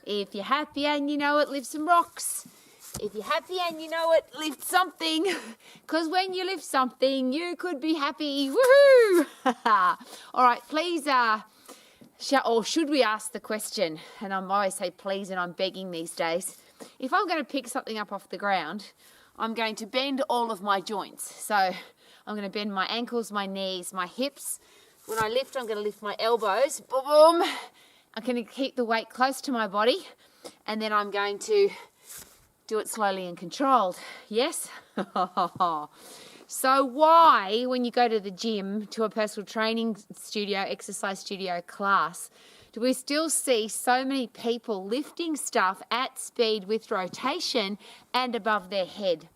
If you're happy and you know it, lift some rocks. If you're happy and you know it, lift something. Because when you lift something, you could be happy. Woohoo! All right, please, should we ask the question? And I always say please, and I'm begging these days. If I'm going to pick something up off the ground, I'm going to bend all of my joints. So I'm going to bend my ankles, my knees, my hips. When I lift, I'm going to lift my elbows. Boom, boom. I'm going to keep the weight close to my body, and then I'm going to do it slowly and controlled. Yes? So why, when you go to the gym, to a personal training studio, exercise studio class, do we still see so many people lifting stuff at speed with rotation and above their head?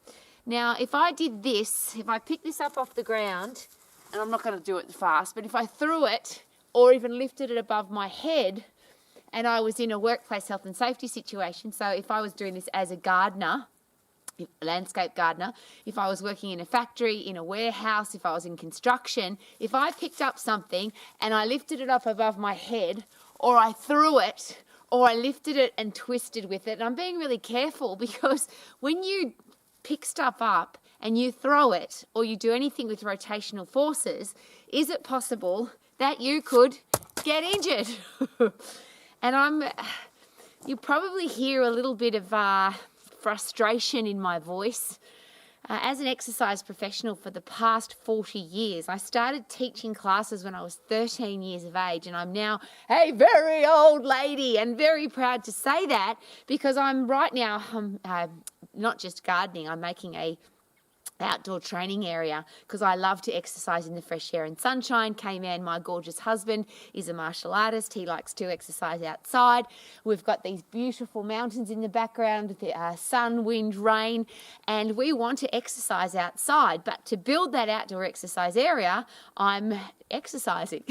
Now, if I did this, if I picked this up off the ground, and I'm not going to do it fast, but if I threw it or even lifted it above my head and I was in a workplace health and safety situation, so if I was doing this as a gardener, landscape gardener, if I was working in a factory, in a warehouse, if I was in construction, if I picked up something and I lifted it up above my head, or I threw it, or I lifted it and twisted with it, and I'm being really careful because when you pick stuff up and you throw it, or you do anything with rotational forces, is it possible that you could get injured? And you probably hear a little bit of frustration in my voice. As an exercise professional for the past 40 years, I started teaching classes when I was 13 years of age, and I'm now a very old lady, and very proud to say that because I'm not just gardening, I'm making a outdoor training area because I love to exercise in the fresh air and sunshine. K-Man, my gorgeous husband, is a martial artist. He likes to exercise outside. We've got these beautiful mountains in the background with the sun, wind, rain, and we want to exercise outside. But to build that outdoor exercise area, I'm exercising.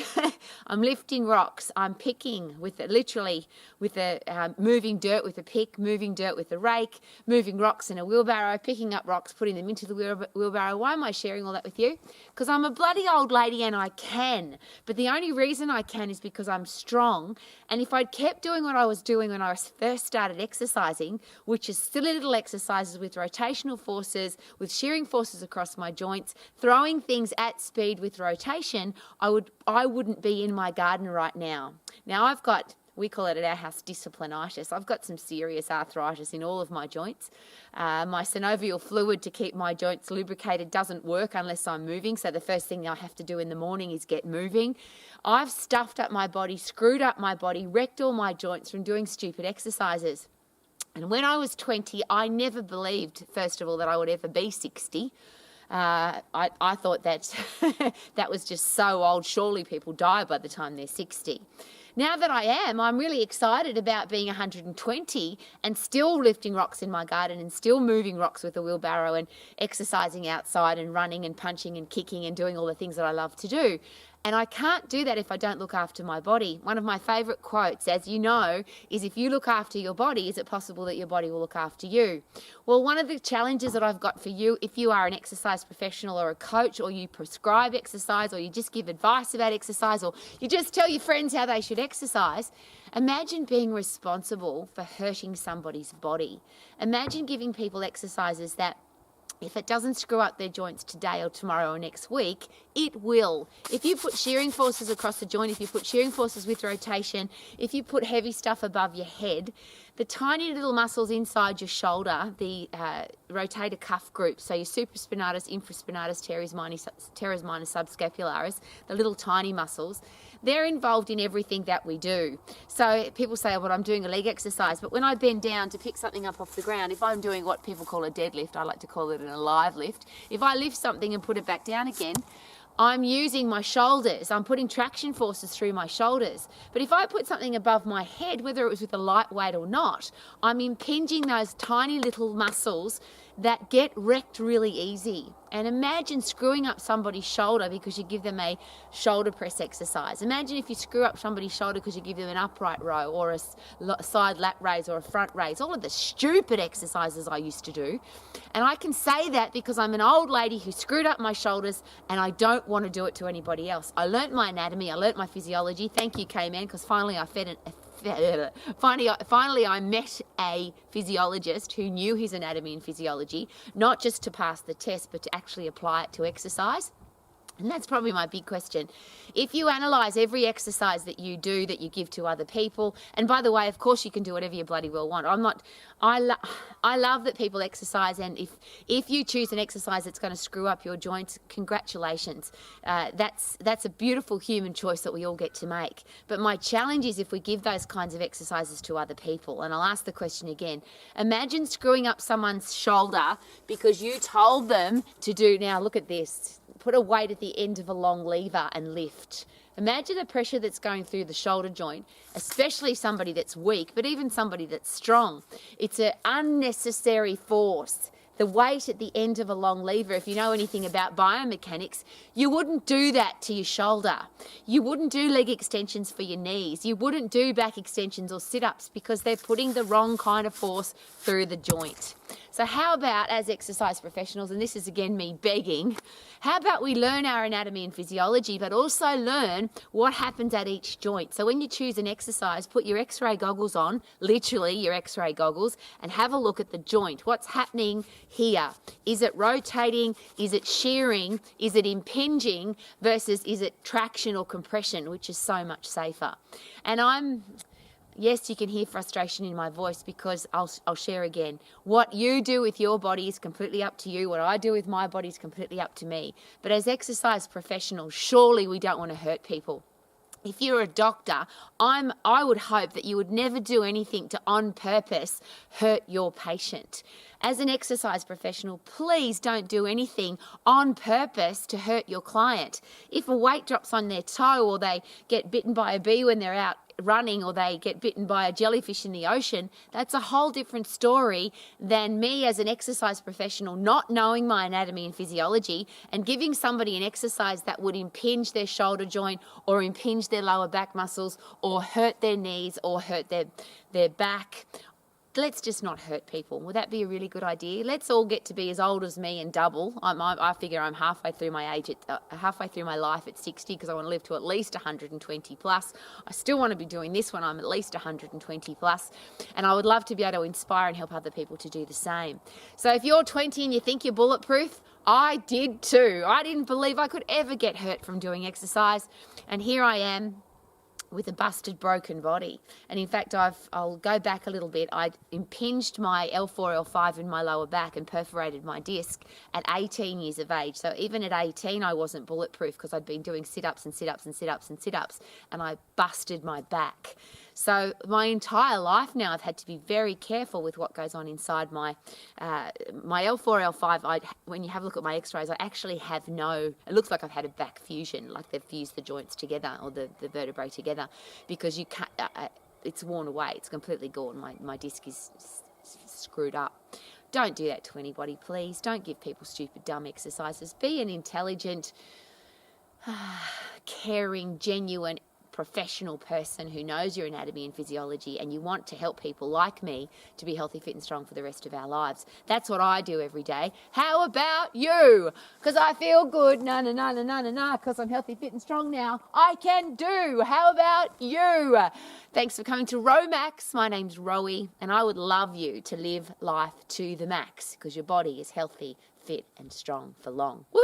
I'm lifting rocks. I'm picking moving dirt with a pick, moving dirt with a rake, moving rocks in a wheelbarrow, picking up rocks, putting them into the wheelbarrow. Why am I sharing all that with you? Because I'm a bloody old lady and I can. But the only reason I can is because I'm strong. And if I'd kept doing what I was doing when I first started exercising, which is silly little exercises with rotational forces, with shearing forces across my joints, throwing things at speed with rotation, I wouldn't be in my garden right now. Now we call it at our house disciplineitis. I've got some serious arthritis in all of my joints. My synovial fluid to keep my joints lubricated doesn't work unless I'm moving, so the first thing I have to do in the morning is get moving. I've stuffed up my body, screwed up my body, wrecked all my joints from doing stupid exercises. And when I was 20, I never believed, first of all, that I would ever be 60. I thought that that was just so old. Surely people die by the time they're 60. Now that I'm really excited about being 120 and still lifting rocks in my garden and still moving rocks with a wheelbarrow and exercising outside and running and punching and kicking and doing all the things that I love to do. And I can't do that if I don't look after my body. One of my favourite quotes, as you know, is if you look after your body, is it possible that your body will look after you? Well, one of the challenges that I've got for you, if you are an exercise professional or a coach, or you prescribe exercise, or you just give advice about exercise, or you just tell your friends how they should exercise, imagine being responsible for hurting somebody's body. Imagine giving people exercises that if it doesn't screw up their joints today or tomorrow or next week, it will. If you put shearing forces across the joint, if you put shearing forces with rotation, if you put heavy stuff above your head, the tiny little muscles inside your shoulder, the rotator cuff group, so your supraspinatus, infraspinatus, teres minor, subscapularis, the little tiny muscles, they're involved in everything that we do. So people say, well, I'm doing a leg exercise, but when I bend down to pick something up off the ground, if I'm doing what people call a deadlift, I like to call it an alive lift, if I lift something and put it back down again, I'm using my shoulders. I'm putting traction forces through my shoulders. But if I put something above my head, whether it was with a light weight or not, I'm impinging those tiny little muscles that get wrecked really easy. And imagine screwing up somebody's shoulder because you give them a shoulder press exercise. Imagine if you screw up somebody's shoulder because you give them an upright row or a side lat raise or a front raise, all of the stupid exercises I used to do. And I can say that because I'm an old lady who screwed up my shoulders and I don't want to do it to anybody else. I learnt my anatomy, I learnt my physiology. Thank you, K-Man, because finally I finally, I met a physiologist who knew his anatomy and physiology, not just to pass the test, but to actually apply it to exercise. And that's probably my big question. If you analyse every exercise that you do, that you give to other people, and by the way, of course you can do whatever you bloody well want. I love that people exercise, and if you choose an exercise that's going to screw up your joints, congratulations. That's a beautiful human choice that we all get to make. But my challenge is if we give those kinds of exercises to other people, and I'll ask the question again. Imagine screwing up someone's shoulder because you told them to do, now look at this, put a weight at the end of a long lever and lift. Imagine the pressure that's going through the shoulder joint, especially somebody that's weak, but even somebody that's strong. It's an unnecessary force. The weight at the end of a long lever, if you know anything about biomechanics, you wouldn't do that to your shoulder. You wouldn't do leg extensions for your knees. You wouldn't do back extensions or sit-ups because they're putting the wrong kind of force through the joint. So how about, as exercise professionals, and this is again me begging, how about we learn our anatomy and physiology, but also learn what happens at each joint. So when you choose an exercise, put your x-ray goggles on, literally your x-ray goggles, and have a look at the joint. What's happening here? Is it rotating? Is it shearing? Is it impinging? Versus is it traction or compression, which is so much safer. And yes, you can hear frustration in my voice because I'll share again. What you do with your body is completely up to you. What I do with my body is completely up to me. But as exercise professionals, surely we don't want to hurt people. If you're a doctor, I would hope that you would never do anything to on purpose hurt your patient. As an exercise professional, please don't do anything on purpose to hurt your client. If a weight drops on their toe, or they get bitten by a bee when they're out running, or they get bitten by a jellyfish in the ocean, that's a whole different story than me as an exercise professional not knowing my anatomy and physiology and giving somebody an exercise that would impinge their shoulder joint or impinge their lower back muscles or hurt their knees or hurt their back. Let's just not hurt people. Would that be a really good idea? Let's all get to be as old as me and double. I figure I'm halfway through my life at 60 because I want to live to at least 120 plus. I still want to be doing this when I'm at least 120 plus, and I would love to be able to inspire and help other people to do the same. So if you're 20 and you think you're bulletproof, I did too. I didn't believe I could ever get hurt from doing exercise, and here I am, with a busted, broken body. And in fact, I'll go back a little bit. I impinged my L4, L5 in my lower back and perforated my disc at 18 years of age. So even at 18, I wasn't bulletproof because I'd been doing sit-ups and sit-ups and sit-ups and sit-ups, and I busted my back. So my entire life now, I've had to be very careful with what goes on inside my L4, L5. When you have a look at my x-rays, I actually have it looks like I've had a back fusion, like they've fused the joints together or the vertebrae together, because you can't, it's worn away. It's completely gone. My disc is screwed up. Don't do that to anybody, please. Don't give people stupid, dumb exercises. Be an intelligent, caring, genuine, professional person who knows your anatomy and physiology, and you want to help people like me to be healthy, fit and strong for the rest of our lives. That's what I do every day. How about you? Because I feel good, because I'm healthy, fit and strong now. I can do. How about you? Thanks for coming to Romax. My name's Rowie, and I would love you to live life to the max because your body is healthy, fit and strong for long. Woo!